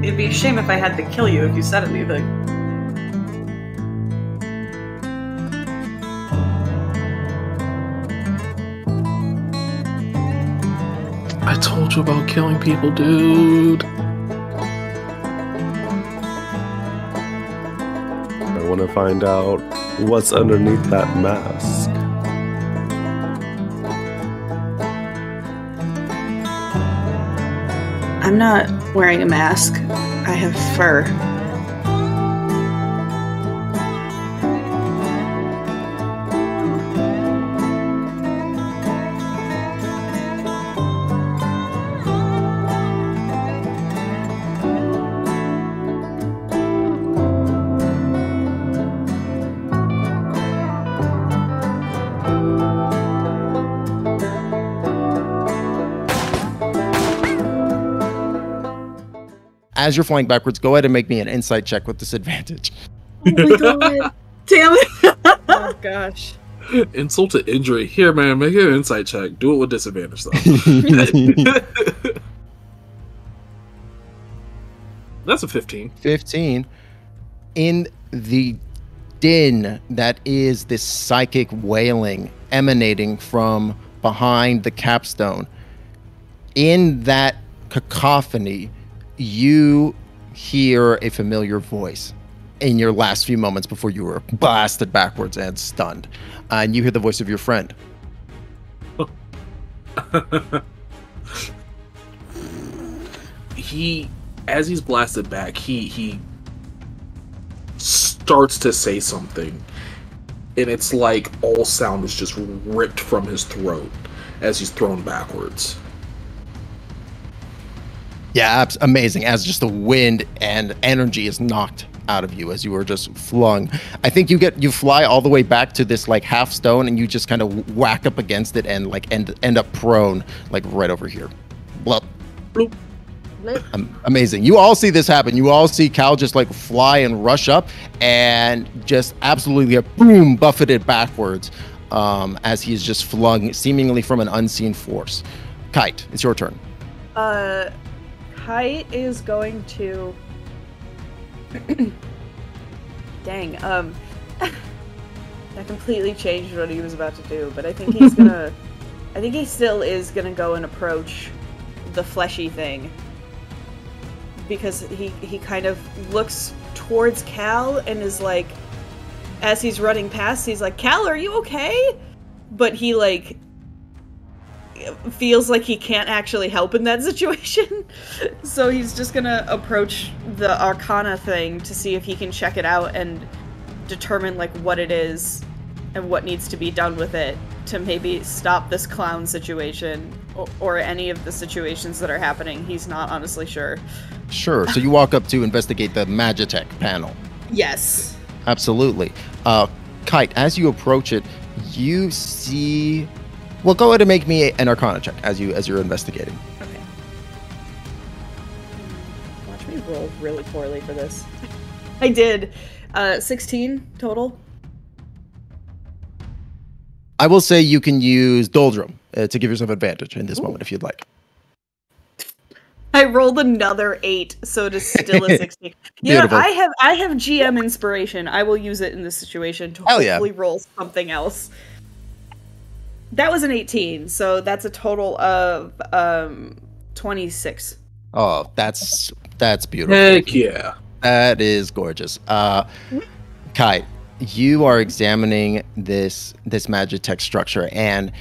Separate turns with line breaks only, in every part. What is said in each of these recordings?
it'd be a shame if I had to kill you if you said anything.
I told you about killing people, dude.
I want to find out what's underneath that mask.
I'm not wearing a mask. I have fur.
As you're flying backwards, go ahead and make me an insight check with disadvantage.
Oh my god. Damn it. Oh gosh.
Insult to injury. Here, man, make an insight check. Do it with disadvantage, though. That's a 15.
15. In the din that is this psychic wailing emanating from behind the capstone, in that cacophony, you hear a familiar voice in your last few moments before you were blasted backwards and stunned. And you hear the voice of your friend.
As he's blasted back, he starts to say something, and it's like all sound is just ripped from his throat as he's thrown backwards.
Yeah, amazing. As just the wind and energy is knocked out of you as you were just flung. I think you fly all the way back to this like half stone, and you just kind of whack up against it and like end up prone like right over here. Blup.
Bloop.
Amazing. You all see this happen. You all see Cal just like fly and rush up and just absolutely get boom buffeted backwards as he's just flung seemingly from an unseen force. Kite, it's your turn.
Kite is going to... Dang, that completely changed what he was about to do, but I think he's gonna... I think he still is gonna go and approach the fleshy thing. Because he kind of looks towards Cal and is like... As he's running past, he's like, Cal, are you okay? But he, like... feels like he can't actually help in that situation. So he's just gonna approach the Arcana thing to see if he can check it out and determine like what it is and what needs to be done with it to maybe stop this clown situation or any of the situations that are happening. He's not honestly sure.
Sure. So you walk up to investigate the Magitech panel.
Yes.
Absolutely. Kite, as you approach it, you see... Well, go ahead and make me an Arcana check as you're investigating.
Okay. Watch me roll really poorly for this. I did. 16 total.
I will say you can use Doldrum to give yourself advantage in this moment if you'd like.
I rolled another 8, so it is still a 16. Yeah, I have GM inspiration. I will use it in this situation to hopefully roll something else. That was an 18, so that's a total of 26.
Oh, that's beautiful.
Heck yeah.
That is gorgeous. Kite, you are examining this Magitech structure, and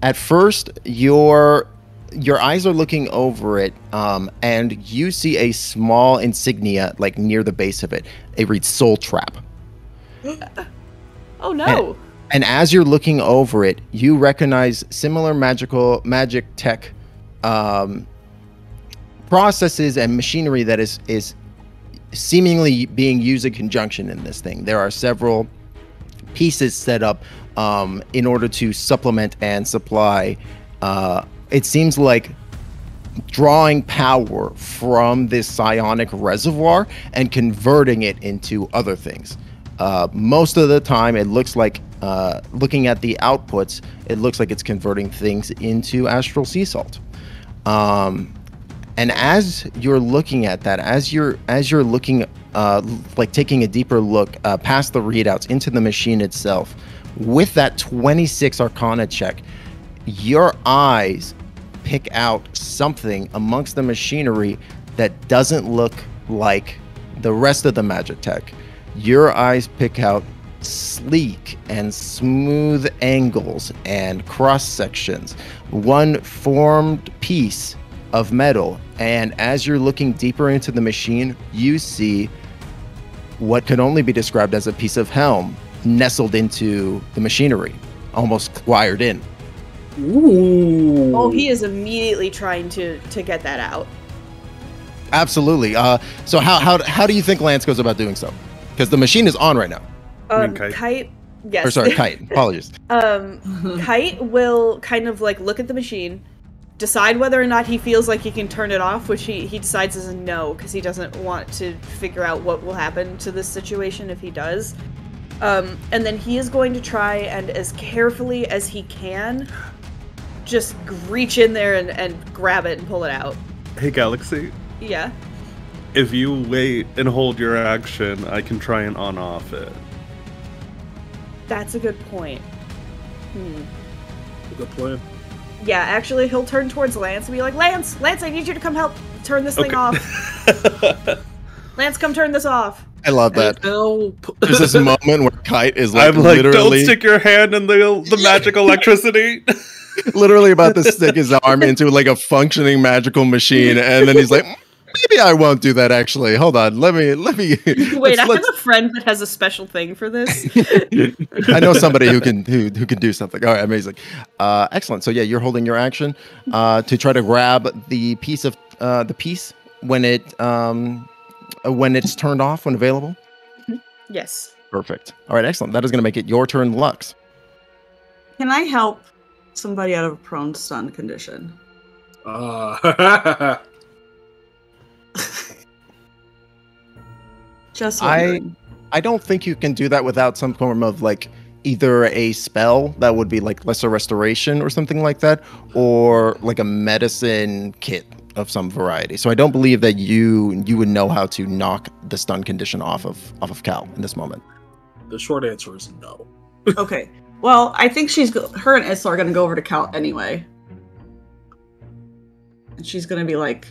at first your eyes are looking over it, and you see a small insignia like near the base of it. It reads Soul Trap.
Oh no.
And as you're looking over it, you recognize similar magic tech processes and machinery that is seemingly being used in conjunction in this thing. There are several pieces set up in order to supplement and supply. It seems like drawing power from this psionic reservoir and converting it into other things. Most of the time, it looks like, looking at the outputs, it looks like it's converting things into astral sea salt. And as you're looking at that, as you're looking, like taking a deeper look past the readouts into the machine itself, with that 26 Arcana check, your eyes pick out something amongst the machinery that doesn't look like the rest of the magic tech. Your eyes pick out sleek and smooth angles and cross sections, one formed piece of metal. And as you're looking deeper into the machine, you see what could only be described as a piece of helm nestled into the machinery, almost wired in.
Ooh.
Oh, he is immediately trying to get that out.
Absolutely. So how do you think Lance goes about doing so? Because the machine is on right now.
Kite. Yes.
Or sorry, Kite. Apologies.
Kite will kind of like look at the machine, decide whether or not he feels like he can turn it off, which he decides is a no, because he doesn't want to figure out what will happen to this situation if he does. And then he is going to try and, as carefully as he can, just reach in there and grab it and pull it out.
Hey, Galaxy.
Yeah.
If you wait and hold your action, I can try and on-off it.
That's a good point.
Good plan.
Yeah, actually, he'll turn towards Lance and be like, Lance, I need you to come help turn this thing off. Lance, come turn this off.
I love that.
Help.
There's this moment where Kite is like,
I'm like,
literally,
don't stick your hand in the magic electricity.
literally about to stick his arm into like a functioning magical machine, and then he's like, maybe I won't do that. Actually, hold on. Let me.
Wait, I have a friend that has a special thing for this.
I know somebody who can do something. All right, amazing, excellent. So yeah, you're holding your action to try to grab the piece of the piece when it's turned off, when available.
Yes.
Perfect. All right, excellent. That is going to make it your turn, Lux.
Can I help somebody out of a prone stun condition? Just wondering.
I don't think you can do that without some form of like either a spell that would be like lesser restoration or something like that, or like a medicine kit of some variety. So I don't believe that you would know how to knock the stun condition off of Cal in this moment.
The short answer is no.
Okay. Well, I think her and Isla are going to go over to Cal anyway. And she's going to be like...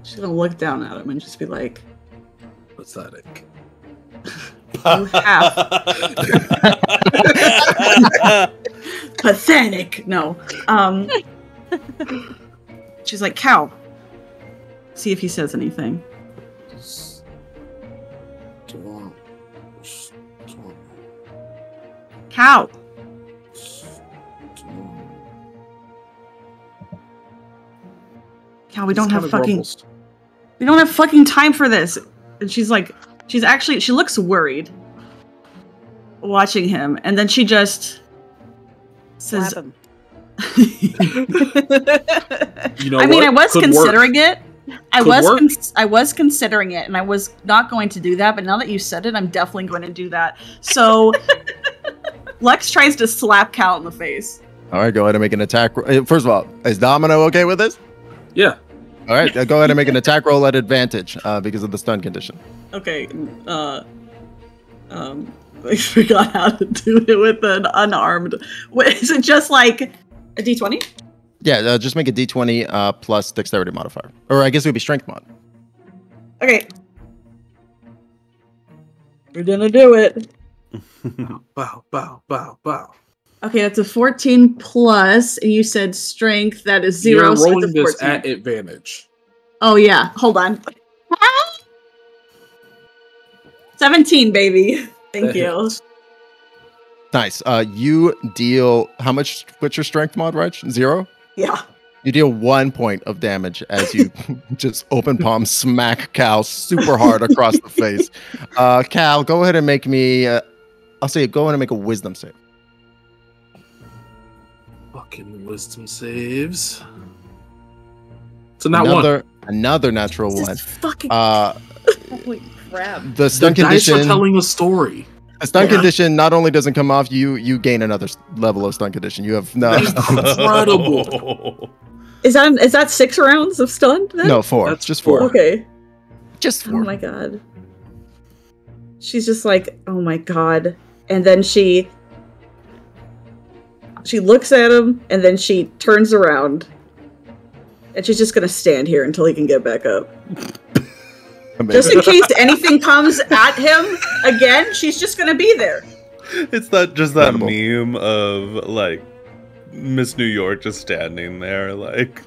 She's going to look down at him and just be like...
Pathetic.
You have... Pathetic! No. She's like, Cal. See if he says anything. Cal. Cal, we don't have fucking time for this. And she's like, she looks worried watching him, and then she just says,
Slap him.
You know,
I mean, I was
Could
considering
work.
it. I was considering it, and I was not going to do that, but now that you said it, I'm definitely going to do that. So Lex tries to slap Cal in the face.
All right, go ahead and make an attack. First of all, is Domino okay with this?
Yeah.
All right, go ahead and make an attack roll at advantage because of the stun condition.
Okay. I forgot how to do it with an unarmed. Wait, is it just like a D20?
Yeah, just make a D20 plus dexterity modifier. Or I guess it would be strength mod.
Okay. We're gonna do it.
Bow, bow, bow, bow.
Okay, that's a 14 plus, and you said strength, that is 0,
You're
so
rolling
it's a 14.
this at advantage.
Oh yeah, hold on. 17, baby. Thank you.
Nice. You deal how much? What's your strength mod, right? 0?
Yeah.
You deal 1 point of damage as you just open palm smack Cal super hard across the face. Cal, go ahead and make me. I'll say, go ahead and make a wisdom save.
Fucking wisdom saves. So not one.
Another natural one.
Fucking
Holy crap.
The stun
the dice
condition.
are telling a story.
A stun condition not only doesn't come off, you gain another level of stun condition. You have no.
Incredible.
Is that 6 rounds of stunned then?
No, 4.
That's
just 4.
Okay.
Just 4.
Oh my god. She's just like, oh my god. And then she looks at him, and then she turns around. And she's just gonna stand here until he can get back up. Just in case anything comes at him again, she's just gonna be there.
It's not just that meme of like Miss New York just standing there like.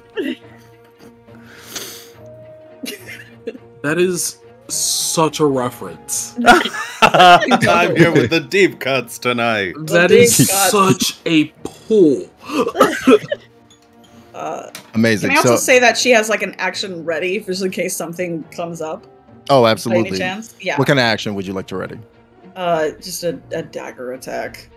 That is such a reference.
I'm here with the deep cuts tonight.
That is such a pull.
Amazing.
Can I also say that she has like an action ready just in case something comes up?
Oh,
By
absolutely.
any chance? Yeah.
What kind of action would you like to ready?
Just a dagger attack.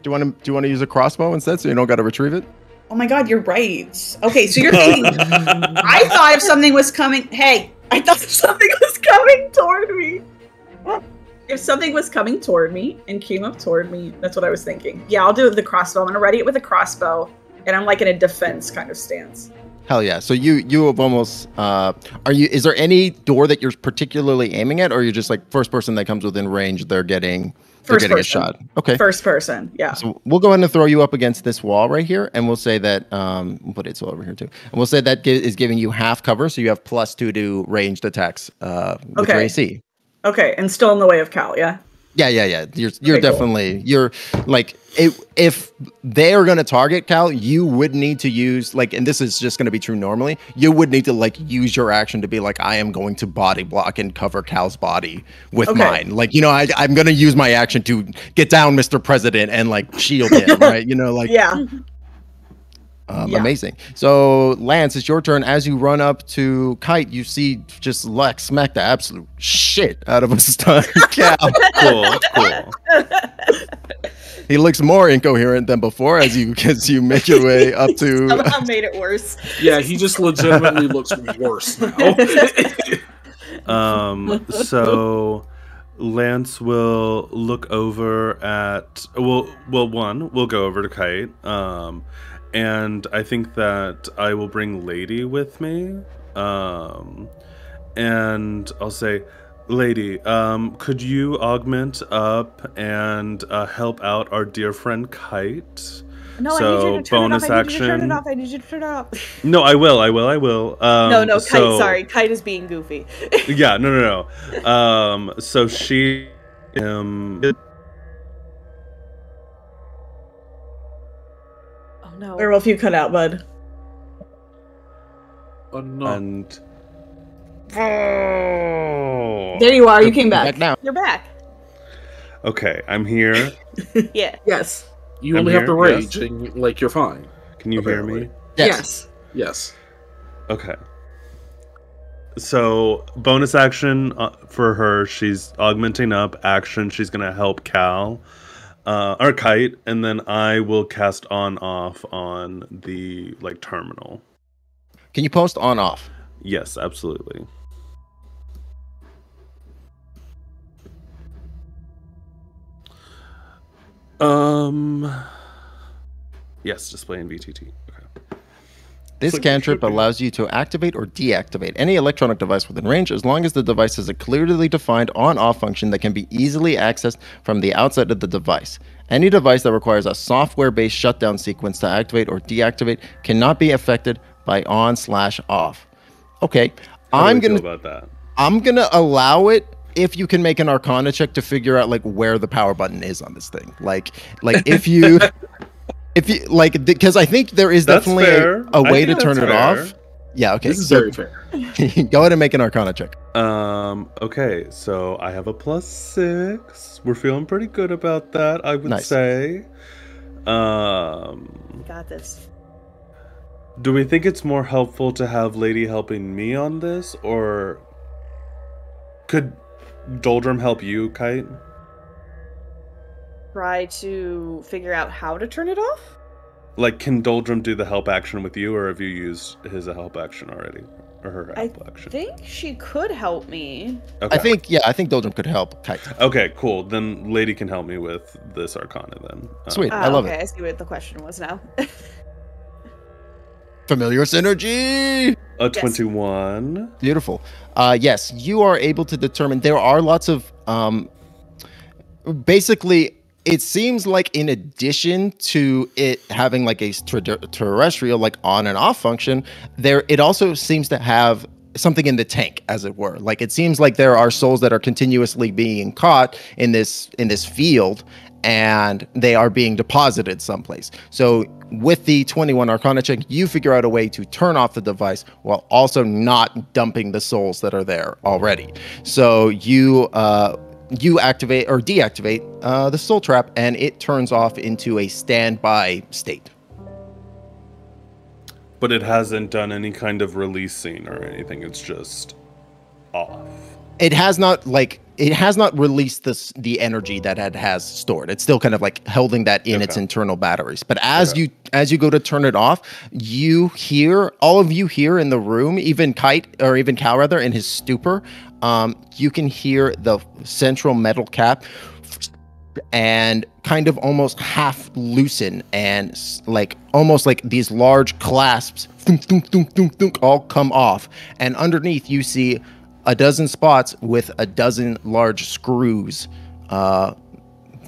Do you want to use a crossbow instead, so you don't got to retrieve it?
Oh my god, you're right. Okay, so you're thinking. I thought if something was coming. Hey, I thought if something was coming toward me. If something was coming toward me and came up toward me, that's what I was thinking. Yeah, I'll do it with the crossbow. I'm gonna ready it with a crossbow, and I'm like in a defense kind of stance.
Hell yeah! So you have almost. Is there any door that you're particularly aiming at, or you're just like first person that comes within range? They're getting a shot. Okay.
First person. Yeah.
So we'll go ahead and throw you up against this wall right here, and we'll say that we'll put it over here too, and we'll say that is giving you half cover, so you have +2 to ranged attacks with your AC.
Okay, and still in the way of Cal. Yeah.
Yeah. You're definitely you're like if they are going to target Cal, you would need to use like, and this is just going to be true normally. You would need to like use your action to be like, I am going to body block and cover Cal's body with mine. Like I'm going to use my action to get down Mr. President and like shield him, right?
Yeah.
Amazing. So Lance, it's your turn. As you run up to Kite, you see just Lex smack the absolute shit out of a stunned Cal.
Cool.
He looks more incoherent than before as you make your way up to.
Somehow made it worse.
Yeah, he just legitimately looks worse now.
So Lance will look over at we'll go over to Kite. And I think that I will bring Lady with me. And I'll say, Lady, could you augment up and help out our dear friend Kite?
No,
so,
I need you to turn
bonus
it off.
action.
I need you to turn it off.
No, I will.
No, Kite, sorry. Kite is being goofy.
Yeah, no. So she...
No.
Werewolf, you cut out, bud.
Oh no.
And
there you are. You came back.
now.
You're back.
Okay, I'm here.
Yeah.
Yes.
You
I'm
only have to
here,
rage,
yes.
and like you're fine.
Can you hear me?
Yes.
Yes.
Okay. So, bonus action for her, she's augmenting up. Action, she's gonna help Cal. Or Kite, and then I will cast on-off on the terminal.
Can you post on-off?
Yes, absolutely. Yes, display in VTT. Okay.
This cantrip allows you to activate or deactivate any electronic device within range as long as the device has a clearly defined on-off function that can be easily accessed from the outside of the device. Any device that requires a software-based shutdown sequence to activate or deactivate cannot be affected by on/off. Okay, I'm gonna allow it if you can make an Arcana check to figure out where the power button is on this thing. Like if you. If you because I think there is definitely a way to turn it off. Yeah, okay.
This is very fair.
Go ahead and make an Arcana check.
Okay, so I have a +6. We're feeling pretty good about that, I would say.
Got this.
Do we think it's more helpful to have Lady helping me on this, or could Doldrum help you, Kite?
Try to figure out how to turn it off?
Can Doldrum do the help action with you, or have you used his help action already? Or her help action?
I think she could help me.
Okay.
I think Doldrum could help Kite.
Okay, cool. Then Lady can help me with this Arcana then.
Sweet, I love it.
Okay, I see what the question was now.
Familiar synergy.
A 21.
Beautiful. Yes, you are able to determine. There are lots of basically. It seems like in addition to it having like a terrestrial like on and off function, it also seems to have something in the tank, as it were. Like it seems like there are souls that are continuously being caught in this field, and they are being deposited someplace. So with the 21 Arcana check, you figure out a way to turn off the device while also not dumping the souls that are there already. So you activate or deactivate the soul trap, and it turns off into a standby state.
But it hasn't done any kind of releasing or anything. It's just off. It has not
released the energy that it has stored. It's still kind of like holding that in its internal batteries. But as you go to turn it off, all of you here in the room, even Kite, or even Cal rather, in his stupor, you can hear the central metal cap and kind of almost half loosen, and like almost like these large clasps thunk, thunk, thunk, thunk, thunk, all come off, and underneath you see a dozen spots with a dozen large screws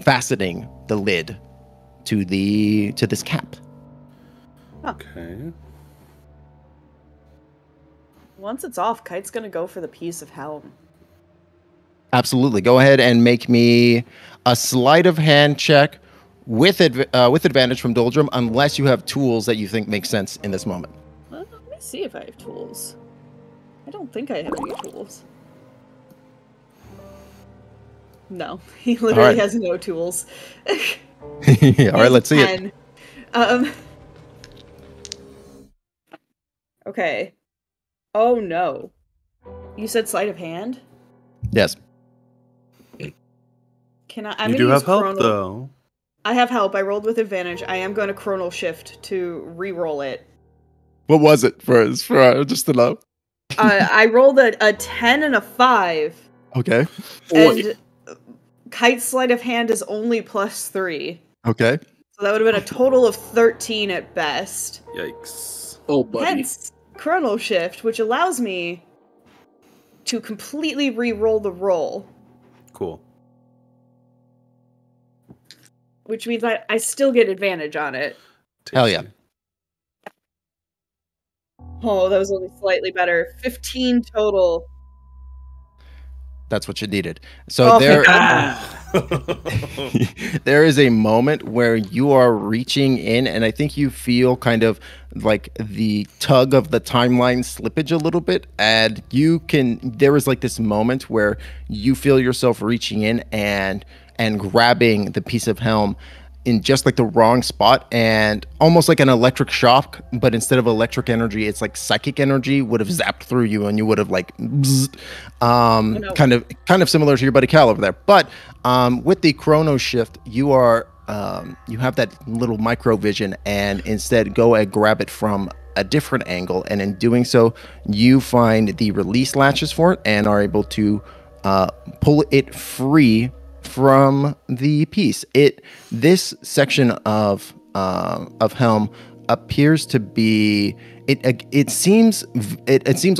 fastening the lid to this cap.
Okay.
Once it's off, Kite's gonna go for the piece of helm.
Absolutely. Go ahead and make me a sleight of hand check with advantage from Doldrum, unless you have tools that you think make sense in this moment.
Well, let me see if I have tools. I don't think I have any tools. No, he literally has no tools.
All right, let's see it.
Okay. Oh no. You said sleight of hand?
Yes.
You do have help, though.
I have help. I rolled with advantage. I am going to chronal shift to re-roll it.
What was it for just to know?
I rolled a 10 and a 5.
Okay.
And Kite's sleight of hand is only +3.
Okay.
So that would have been a total of 13 at best.
Yikes.
Oh, buddy.
Hence, chronal shift, which allows me to completely re-roll the roll.
Cool.
Which means I still get advantage on it.
Hell yeah.
Oh, that was only slightly better. 15 total.
That's what you needed. So there is a moment where you are reaching in, and I think you feel kind of like the tug of the timeline slippage a little bit, and there is like this moment where you feel yourself reaching in and grabbing the piece of helm in just like the wrong spot, and almost like an electric shock, but instead of electric energy, it's like psychic energy would have zapped through you, and you would have like kind of similar to your buddy Cal over there. But with the chrono shift, you are you have that little micro vision, and instead go and grab it from a different angle, and in doing so, you find the release latches for it and are able to pull it free from the piece. This section of helm appears to be it seems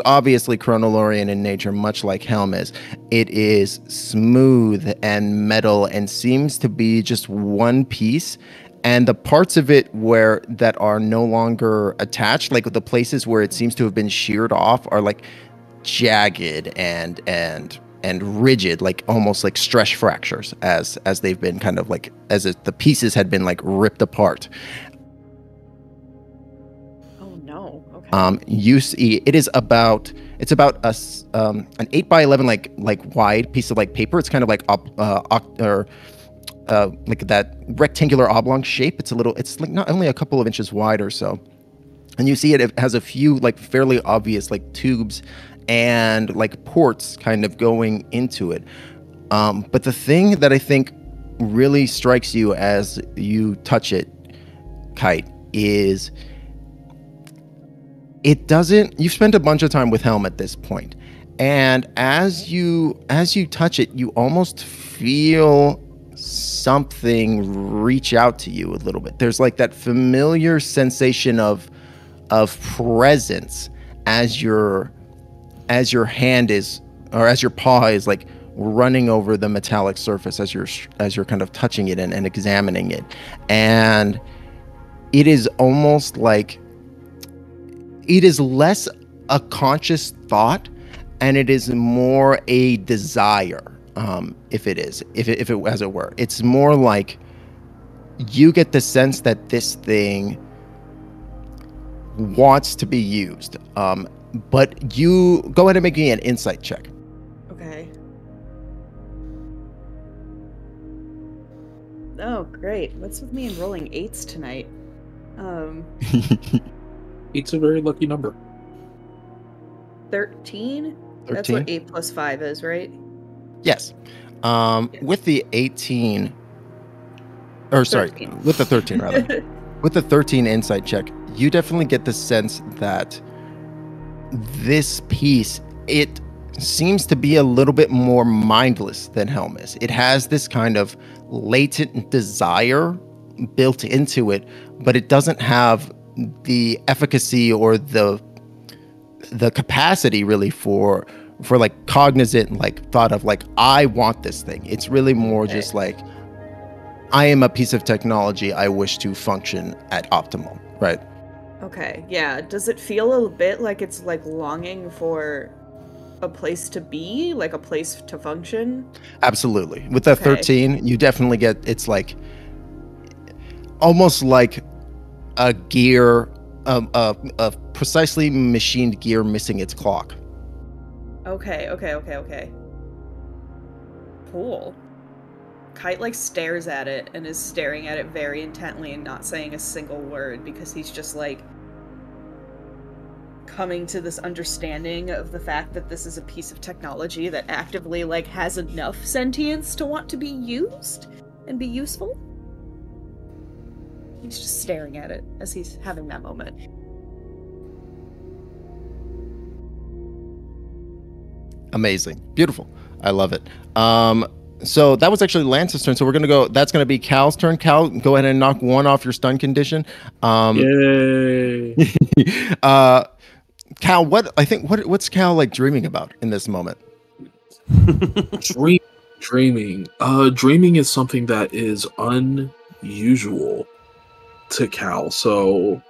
obviously chronolorian in nature, much like helm is. It is smooth and metal and seems to be just one piece, and the parts of it that are no longer attached, like the places where it seems to have been sheared off, are like jagged and rigid, like almost like stress fractures, as they've been kind of like as if the pieces had been like ripped apart.
Oh no. Okay.
You see, it's about an 8x11 like wide piece of like paper. It's kind of like like that rectangular oblong shape. It's like not only a couple of inches wide or so, and you see it has a few like fairly obvious like tubes and like ports kind of going into it. But the thing that I think really strikes you as you touch it, Kite, is you've spent a bunch of time with Helm at this point, and as you touch it, you almost feel something reach out to you a little bit. There's like that familiar sensation of of presence as your hand is, or as your paw is like running over the metallic surface as you're kind of touching it and examining it. And it is almost like it is less a conscious thought and it is more a desire. If it as it were, it's more like you get the sense that this thing wants to be used. But you go ahead and make me an insight check.
Okay. Oh, great. What's with me and rolling 8s tonight?
8's a very lucky number.
13? That's what 8 plus 5 is, right?
Yes. With the 18, or sorry,
13.
with the 13 rather, with the 13 insight check, you definitely get the sense that this piece, it seems to be a little bit more mindless than Helm is. It has this kind of latent desire built into it, but it doesn't have the efficacy or the capacity really for like cognizant like thought of like, I want this thing. It's really more just like, I am a piece of technology. I wish to function at optimal, right?
Okay, yeah. Does it feel a bit like it's like longing for a place to be, like a place to function?
Absolutely. With the 13, you definitely get, it's like almost like a gear, a precisely machined gear missing its clock.
Okay. Cool. Kite like stares at it and is staring at it very intently and not saying a single word because he's just like coming to this understanding of the fact that this is a piece of technology that actively like has enough sentience to want to be used and be useful. He's just staring at it as he's having that moment.
Amazing. Beautiful. I love it. So that was actually Lance's turn. So we're going to go, that's going to be Cal's turn. Cal, go ahead and knock 1 off your stun condition.
Yay.
Cal, what's Cal like dreaming about in this moment?
Dreaming. Dreaming is something that is unusual to Cal. So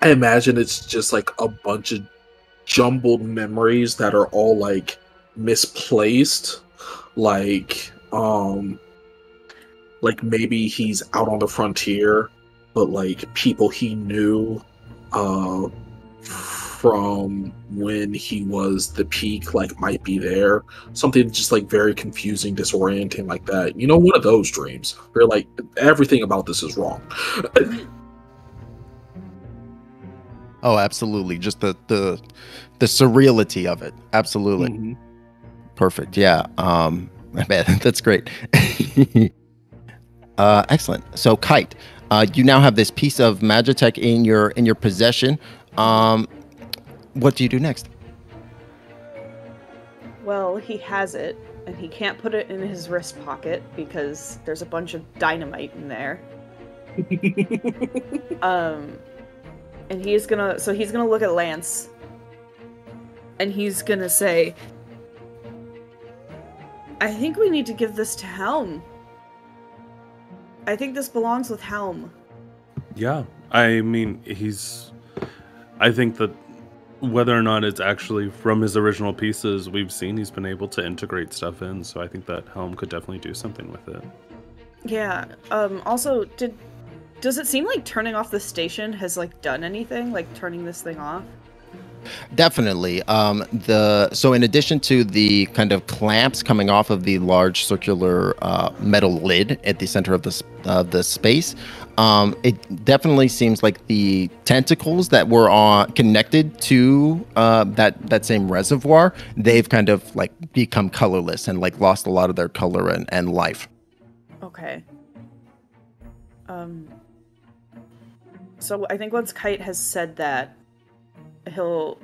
I imagine it's just like a bunch of jumbled memories that are all like misplaced, like maybe he's out on the frontier, but like people he knew from when he was the peak like might be there, something just like very confusing, disorienting like that, you know, one of those dreams where like everything about this is wrong.
Oh, absolutely. Just the surreality of it. Absolutely. Mm-hmm. Perfect. Yeah. Man, that's great. Excellent. So Kite, you now have this piece of Magitech in your possession. What do you do next?
Well, he has it, and he can't put it in his wrist pocket because there's a bunch of dynamite in there. And he's gonna look at Lance, and he's gonna say, I think we need to give this to Helm. I think this belongs with Helm.
Yeah, I mean, I think that whether or not it's actually from his original pieces, we've seen he's been able to integrate stuff in, so I think that Helm could definitely do something with it. Yeah.
Also, does it seem like turning off the station has like done anything, like turning this thing off?
Definitely. So in addition to the kind of clamps coming off of the large circular metal lid at the center of the space, it definitely seems like the tentacles that were connected to that same reservoir, they've kind of like become colorless and like lost a lot of their color and life.
Okay. So I think once Kite has said that, he'll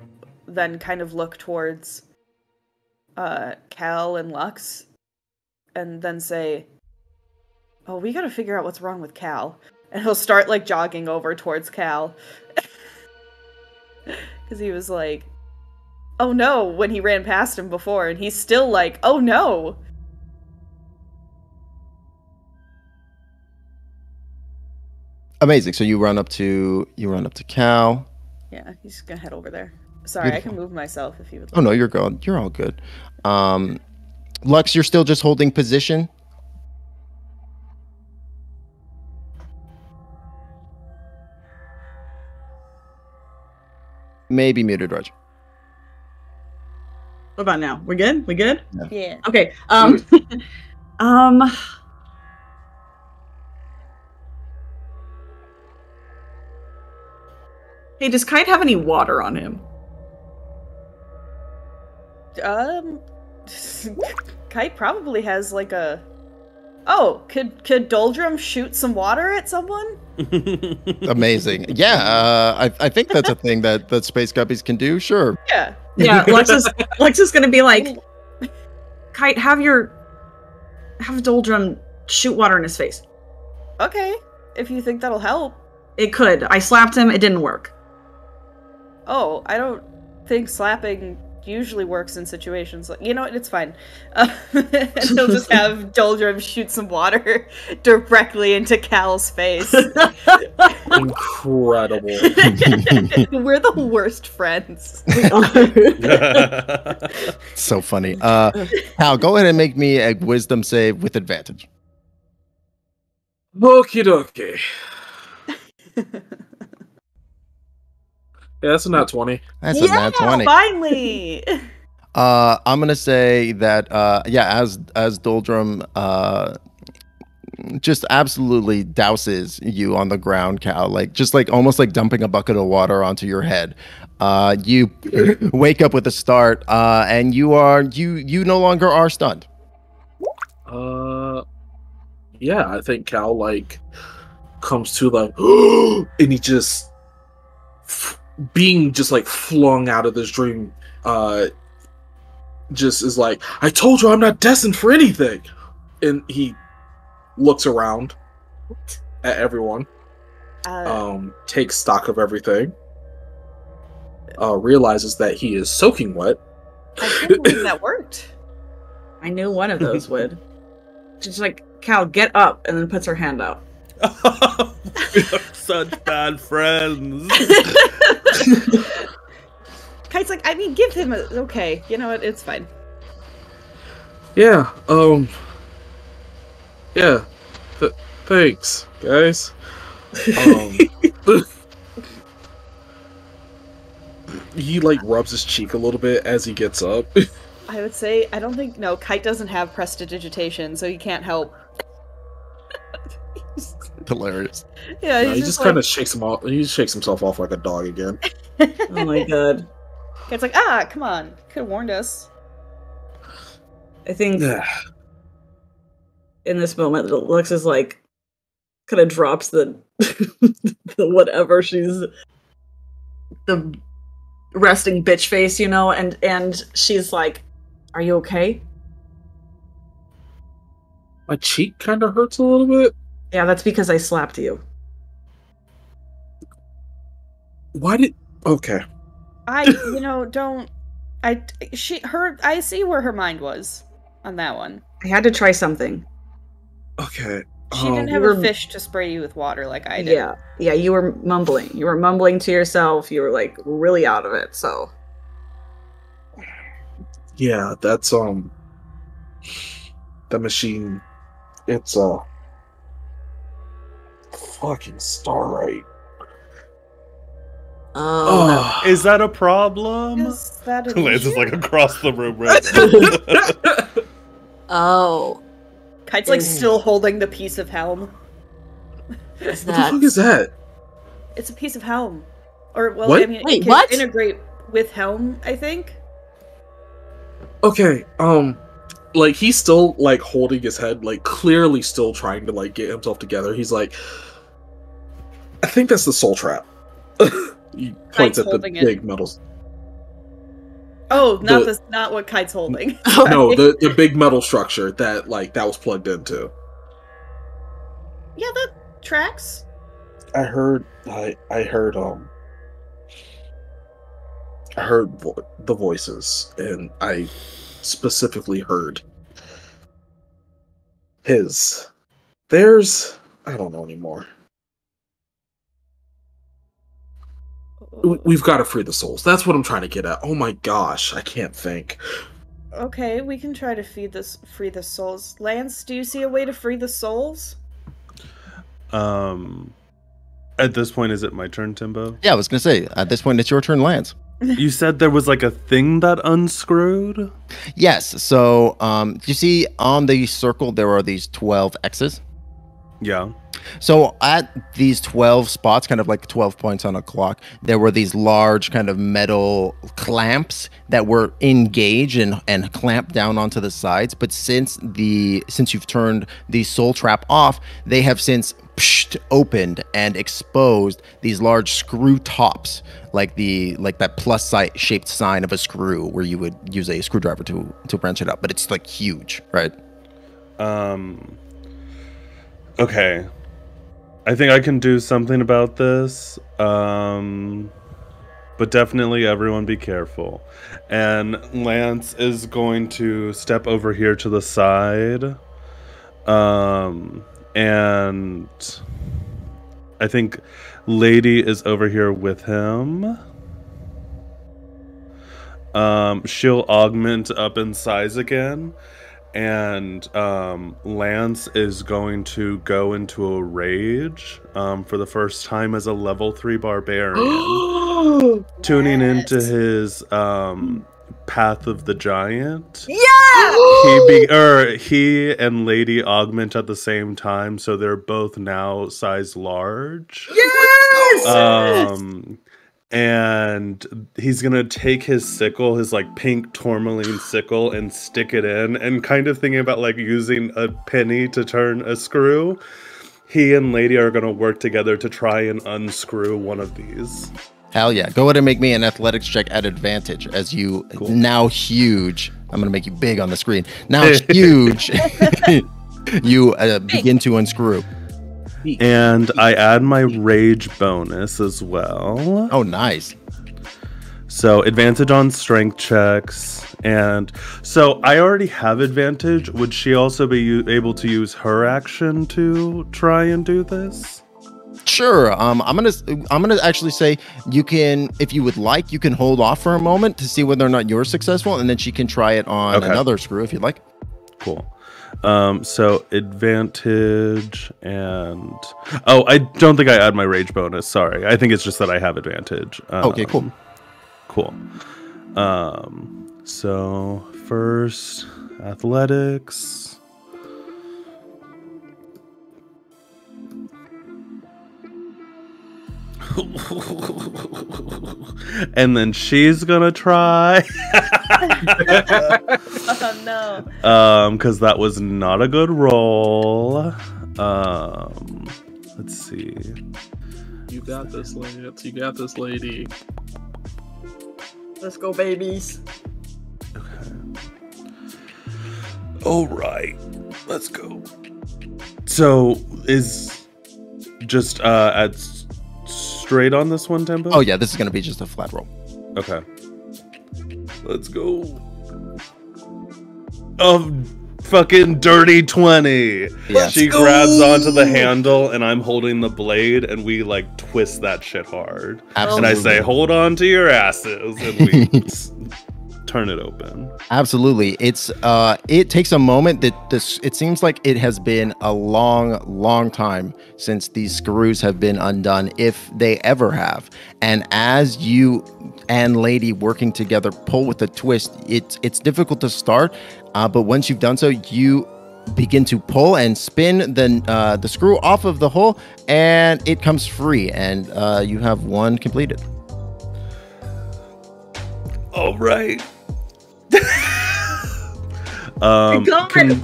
then kind of look towards Cal and Lux and then say, oh, we gotta figure out what's wrong with Cal. And he'll start like jogging over towards Cal. Because he was like, oh no, when he ran past him before, and he's still like, oh no.
Amazing. So you run up to Cal.
Yeah, he's gonna head over there. Sorry,
Beautiful.
I can move myself if you would like.
Oh no, you're good. You're all good. Lux, you're still just holding position. Maybe muted, Raj.
What about now? We're good? We good?
Yeah.
Okay. Hey, does Kite have any water on him?
Kite probably has like a... Oh, could Doldrum shoot some water at someone?
Amazing. Yeah, I think that's a thing that space guppies can do. Sure.
Yeah.
Yeah, Lex is gonna be like, Kite, have Doldrum shoot water in his face.
Okay, if you think that'll help.
It could. I slapped him. It didn't work.
Oh, I don't think slapping usually works in situations like... You know what? It's fine. And he'll just have Doldrum shoot some water directly into Cal's face.
Incredible.
We're the worst friends.
So funny. Cal, go ahead and make me a wisdom save with advantage.
Okie dokie. Yeah, that's a nat 20.
That's a nat 20.
Finally!
I'm gonna say that as Doldrum just absolutely douses you on the ground, Cal, almost like dumping a bucket of water onto your head. You wake up with a start, and you no longer are stunned.
Yeah, I think Cal comes to and he just being just flung out of this dream, just is like, I told you I'm not destined for anything. And he looks around at everyone, takes stock of everything, realizes that he is soaking wet.
I can't believe that worked.
I knew one of those would. She's like, Cal, get up, and then puts her hand out.
We are such bad friends.
Kite's like, I mean, give him okay, you know what, it's fine.
Yeah, yeah, thanks, guys. He rubs his cheek a little bit as he gets up.
I would say, no, Kite doesn't have prestidigitation, so he can't help.
Hilarious.
Yeah,
he just kind of shakes him off. He shakes himself off like a dog again.
Oh my god.
It's like, come on, could have warned us.
I think in this moment, Lex is kind of drops the whatever she's the resting bitch face, and she's like, "Are you okay?"
My cheek kind of hurts a little bit.
Yeah, that's because I slapped you.
Okay.
I see where her mind was on that one.
I had to try something.
Okay.
She didn't have a fish to spray you with water like I did.
Yeah, you were mumbling. You were mumbling to yourself. You were really out of it, so.
Yeah, that's the machine, it's fucking Starlight.
Oh.
Is that a problem?
Is that a
Lance is across the room right now.
Oh.
Kite's still holding the piece of helm.
What the fuck is that?
It's a piece of helm. Or, well,
what?
I mean,
Wait,
it can
what?
integrate with helm, I think.
Okay, he's still, holding his head, clearly still trying to, get himself together. He's like, I think that's the soul trap. He points at the big metals.
Oh, not what Kite's holding.
No, the big metal structure that was plugged into.
Yeah, that tracks.
I heard I heard the voices, and I specifically heard his. Theirs, I don't know anymore. We've got to free the souls. That's what I'm trying to get at. Oh my gosh, I can't think.
Okay, we can try to free the souls. Lance, do you see a way to free the souls?
At this point, is it my turn, Timbo?
Yeah, I was gonna say at this point it's your turn, Lance.
You said there was like a thing that unscrewed?
Yes. So, you see on the circle there are these 12 X's.
Yeah.
So at these 12 spots, kind of like 12 points on a clock, there were these large kind of metal clamps that were engaged and clamped down onto the sides. But since you've turned the soul trap off, they have since opened and exposed these large screw tops, like that plus shaped sign of a screw where you would use a screwdriver to wrench it up. But it's like huge, right?
Okay. I think I can do something about this. But definitely everyone be careful. And Lance is going to step over here to the side. And I think Lady is over here with him. She'll augment up in size again. And Lance is going to go into a rage for the first time as a level 3 barbarian. Tuning into his Path of the Giant.
Yeah!
He and Lady augment at the same time, so they're both now size large.
Yes!
And he's gonna take his sickle, his like pink tourmaline sickle, and stick it in, and kind of thinking about like using a penny to turn a screw. He and Lady are gonna work together to try and unscrew one of these.
Hell yeah. Go ahead and make me an athletics check at advantage as you now huge. I'm going to make you big on the screen. Now huge. You begin to unscrew.
And I add my rage bonus as well.
Oh, nice.
So advantage on strength checks. And so I already have advantage. Would she also be able to use her action to try and do this?
Sure. I'm gonna actually say you can, if you would like, you can hold off for a moment to see whether or not you're successful, and then she can try it on another screw if you'd like.
Cool. So advantage and I don't think I add my rage bonus. Sorry, I think it's just that I have advantage.
Okay, cool.
Cool. So first athletics. And then she's gonna try.
Oh no.
Because that was not a good roll. Let's see.
You got this, Lance. You got this, Lady.
Let's go, babies.
Okay. All right. Let's go. So is just at straight on this one, Tempo?
Oh yeah, this is gonna be just a flat roll.
Okay. Let's go. A fucking dirty 20.
Yeah.
She grabs onto the handle and I'm holding the blade and we like twist that shit hard.
Absolutely.
And I say, hold on to your asses, and we turn it open.
Absolutely. It takes a moment that it seems like it has been a long time since these screws have been undone, if they ever have. And as you and Lady working together pull with a twist, it's difficult to start, but once you've done so, you begin to pull and spin the screw off of the hole, and it comes free, and you have one completed.
All right.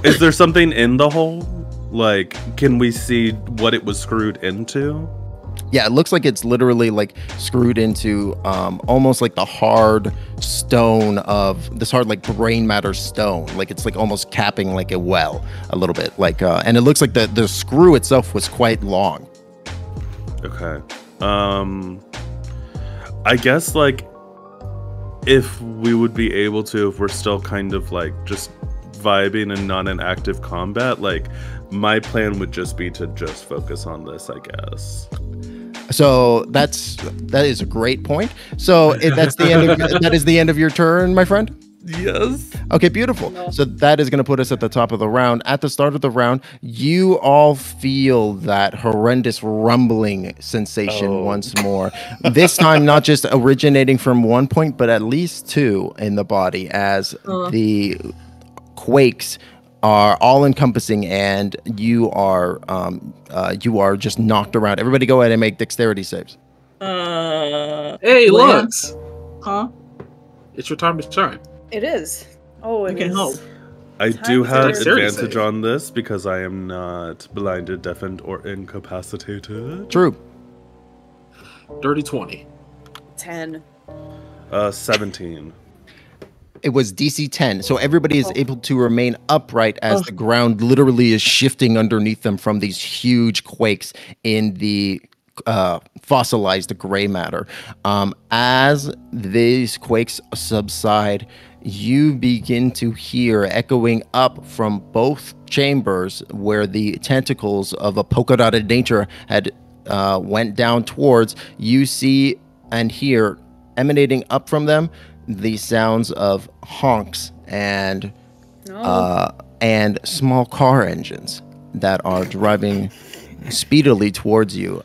Is there something in the hole? Like, can we see what it was screwed into?
Yeah, it looks like it's literally like screwed into almost like the hard stone of this hard like brain matter stone. Like it's like almost capping like a well a little bit. Like and it looks like the screw itself was quite long.
Okay. I guess like if we would be able to, if we're still kind of like just vibing and not in active combat, like my plan would just be to just focus on this, I guess.
So that is a great point. So that's the end of that is the end of your turn, my friend.
Yes.
Okay, beautiful. So that is going to put us at the top of the round. At the start of the round, you all feel that horrendous rumbling sensation once more. This time, not just originating from one point, but at least two in the body, as the quakes are all encompassing, and you are just knocked around. Everybody, go ahead and make dexterity saves.
Hey,
Lance?
Lux!
Huh?
It's your time to shine.
It is. Oh,
You can hope.
I
Time
do
to
have
dexterity
advantage
save.
on this because I am not blinded, deafened, or incapacitated.
True.
Dirty 20.
10.
17.
It was DC 10, so everybody is able to remain upright as the ground literally is shifting underneath them from these huge quakes in the fossilized gray matter. As these quakes subside, you begin to hear echoing up from both chambers where the tentacles of a polka dotted nature had went down towards. You see and hear emanating up from them the sounds of honks and small car engines that are driving speedily towards you.